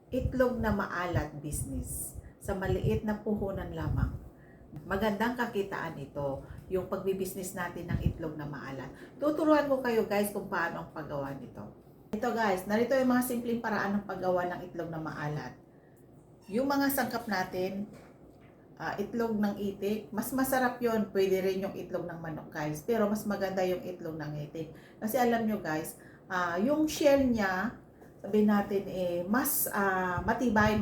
Itlog na maalat business sa maliit na puhunan lamang. Magandang kakitaan ito, yung pagbibusiness natin ng itlog na maalat. Tuturuan ko kayo guys kung paano ang paggawa nito. Ito guys, narito yung mga simpleng paraan ng paggawa ng itlog na maalat. Yung mga sangkap natin, itlog ng itik, mas masarap yon. Pwede rin yung itlog ng manok guys, pero mas maganda yung itlog ng itik. Kasi alam nyo guys, yung shell niya, sabihin natin mas matibay,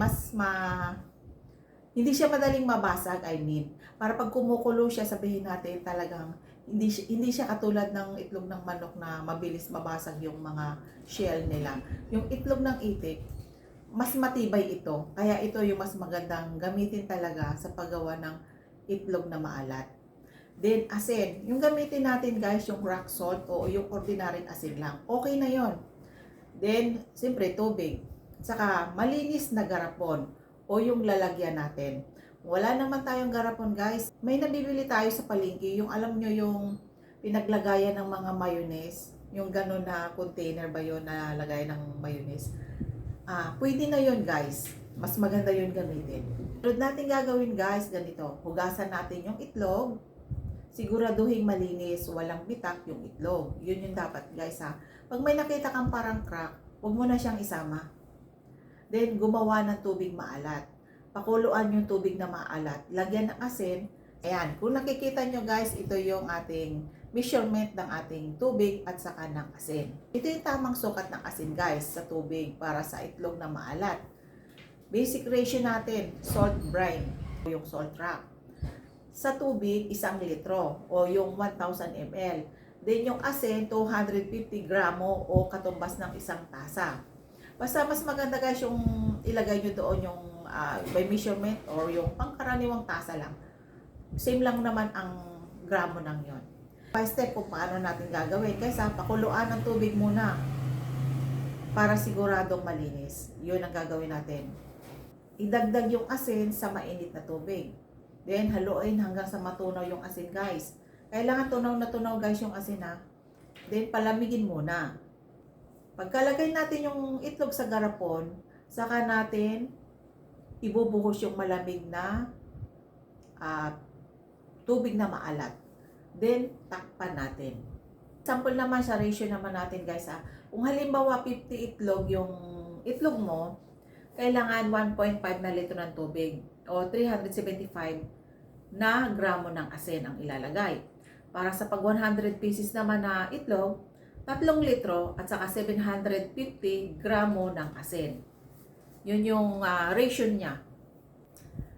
hindi siya madaling mabasag, I mean. Para pag kumukulo siya, sabihin natin talagang hindi siya katulad ng itlog ng manok na mabilis mabasag yung mga shell nila. Yung itlog ng itik, mas matibay ito. Kaya ito yung mas magandang gamitin talaga sa paggawa ng itlog na maalat. Then, asin. Yung gamitin natin guys, yung rock salt o yung ordinary asin lang. Okay na yon. Then, siyempre, tubig. Saka, malinis na garapon o yung lalagyan natin. Wala naman tayong garapon guys. May nabibili tayo sa palengke. Yung alam nyo yung pinaglagayan ng mga mayonnaise. Yung gano'n na container ba yun na lagay ng mayonnaise. Pwede na yun guys. Mas maganda yun gamitin. Tulad natin gagawin guys, ganito. Hugasan natin yung itlog. Siguraduhin malinis, walang bitak yung itlog. Yun yung dapat guys ha. Pag may nakita kang parang crack, huwag mo na siyang isama. Then, gumawa ng tubig maalat. Pakuluan yung tubig na maalat. Lagyan ng asin. Ayan, kung nakikita nyo guys, ito yung ating measurement ng ating tubig at saka ng asin. Ito yung tamang sukat ng asin guys sa tubig para sa itlog na maalat. Basic ratio natin, salt brine o yung salt rock. Sa tubig, 1 litro o yung 1,000 ml. Then yung asin, 250 gramo o katumbas ng 1 tasa. Basta mas maganda guys yung ilagay nyo doon yung by measurement or yung pangkaraniwang tasa lang. Same lang naman ang gramo ng yon. By step kung paano natin gagawin. Kaysa pakuluan ng tubig muna para siguradong malinis. Yun ang gagawin natin. Idagdag yung asin sa mainit na tubig. Then haluin hanggang sa matunaw yung asin guys. Kailangan tunaw na tunaw guys yung asin ha. Then palamigin muna. Pagkalagay natin yung itlog sa garapon, saka natin ibubuhos yung malamig na tubig na maalat. Then, takpan natin. Sample naman sa ratio naman natin guys ha. Kung halimbawa 50 itlog yung itlog mo, kailangan 1.5 na litro ng tubig o 375 na gramo ng asin ang ilalagay. Para sa pag 100 pieces naman na itlog, 3 litro at saka 750 gramo ng asin. Yun yung ratio niya.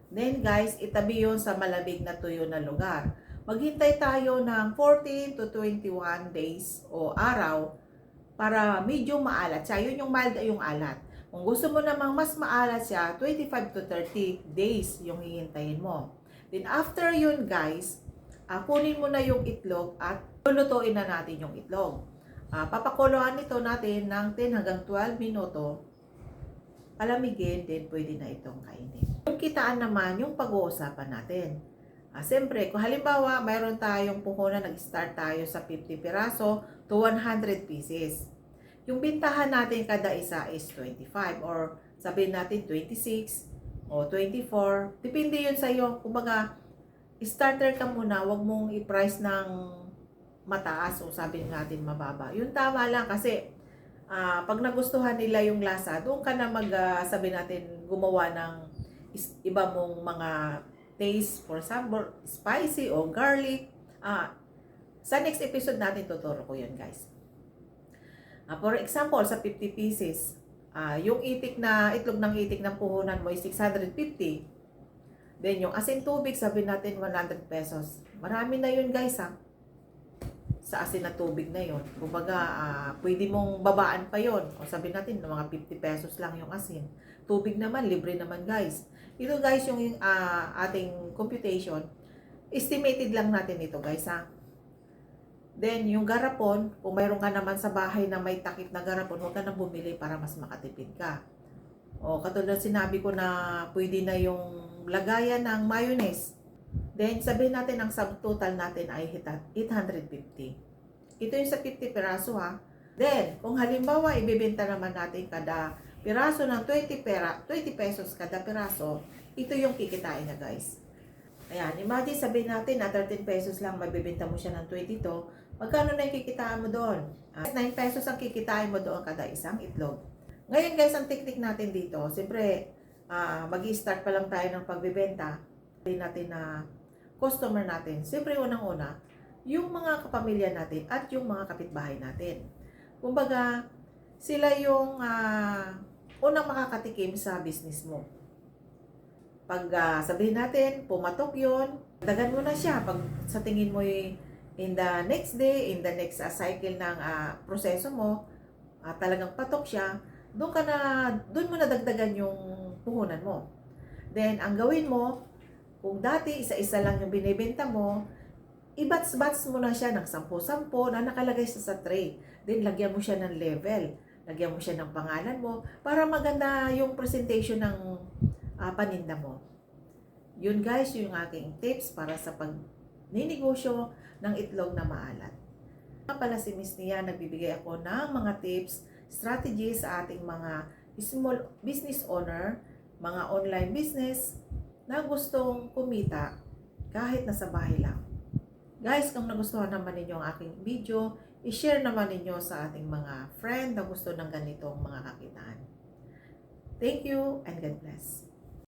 Then guys, itabi yun sa malamig na tuyo na lugar. Maghintay tayo ng 14 to 21 days o araw para medyo maalat siya. Yun yung mild yung alat. Kung gusto mo namang mas maalat siya, 25 to 30 days yung hihintayin mo. Then after yun guys, kunin mo na yung itlog at lulutuin na natin yung itlog. Papakuluan nito natin ng 10 hanggang 12 minuto. Palamigin, then pwede na itong kainin. Yung kitaan naman, yung pag-uusapan natin. Siyempre, kung halimbawa, mayroon tayong puhunan, nag-start tayo sa 50 piraso to 100 pieces. Yung bintahan natin kada isa is 25 or sabihin natin 26 o 24. Depende yun sa'yo. Kumbaga, starter ka muna, wag mong i-price ng mataas o sabi natin mababa. Yung tama lang kasi pag nagustuhan nila yung lasa, doon ka na sabi natin gumawa ng iba mong mga taste, for example, spicy o garlic. Sa next episode natin tuturo ko yun guys. For example, sa 50 pieces, yung itlog ng itik ng puhunan mo is 650. Then yung asin tubig, sabi natin 100 pesos. Marami na yun guys ha. Sa asin na tubig na yon. Kumbaga, pwede mong babaan pa yon. O sabi natin, mga 50 pesos lang yung asin. Tubig naman, libre naman guys. Ito guys, yung ating computation, estimated lang natin ito guys ha. Then, yung garapon, kung mayroon ka naman sa bahay na may takip na garapon, huwag ka na bumili para mas makatipid ka. O katulad sinabi ko na pwede na yung lagayan ng mayonnaise. Then, sabihin natin ang subtotal natin ay 850. Ito yung sa 50 piraso ha. Then, kung halimbawa, ibibenta naman natin kada piraso ng 20 pesos kada piraso, ito yung kikitain na guys. Ayan, imagine sabihin natin na 13 pesos lang mabibenta mo siya ng 22, magkano na yung kikitaan mo doon? 9 pesos ang kikitain mo doon kada isang itlog. Ngayon guys, ang technique natin dito, siyempre, mag-i-start pa lang tayo ng pagbibenta, sabihin natin na customer natin, siyempre unang-una, yung mga kapamilya natin at yung mga kapitbahay natin. Kumbaga, sila yung unang makakatikim sa business mo. Pag sabihin natin, pumatok yun, dagan mo na siya. Pag sa tingin mo in the next day, in the next cycle ng proseso mo, talagang patok siya, doon mo na dagdagan yung puhunan mo. Then, ang gawin mo, kung dati isa-isa lang yung binibenta mo, i-bats-bats mo na siya ng 10-10 na nakalagay sa tray. Then, lagyan mo siya ng level. Lagyan mo siya ng pangalan mo para maganda yung presentation ng paninda mo. Yun guys, yung aking tips para sa pagninegosyo ng itlog na maalat. Pala si Miss Nia, nagbibigay ako ng mga tips, strategies sa ating mga small business owner, mga online business na gustong kumita kahit nasa bahay lang. Guys, kung nagustuhan naman ninyo ang aking video, i-share naman ninyo sa ating mga friend na gusto ng ganitong mga kakitaan. Thank you and God bless.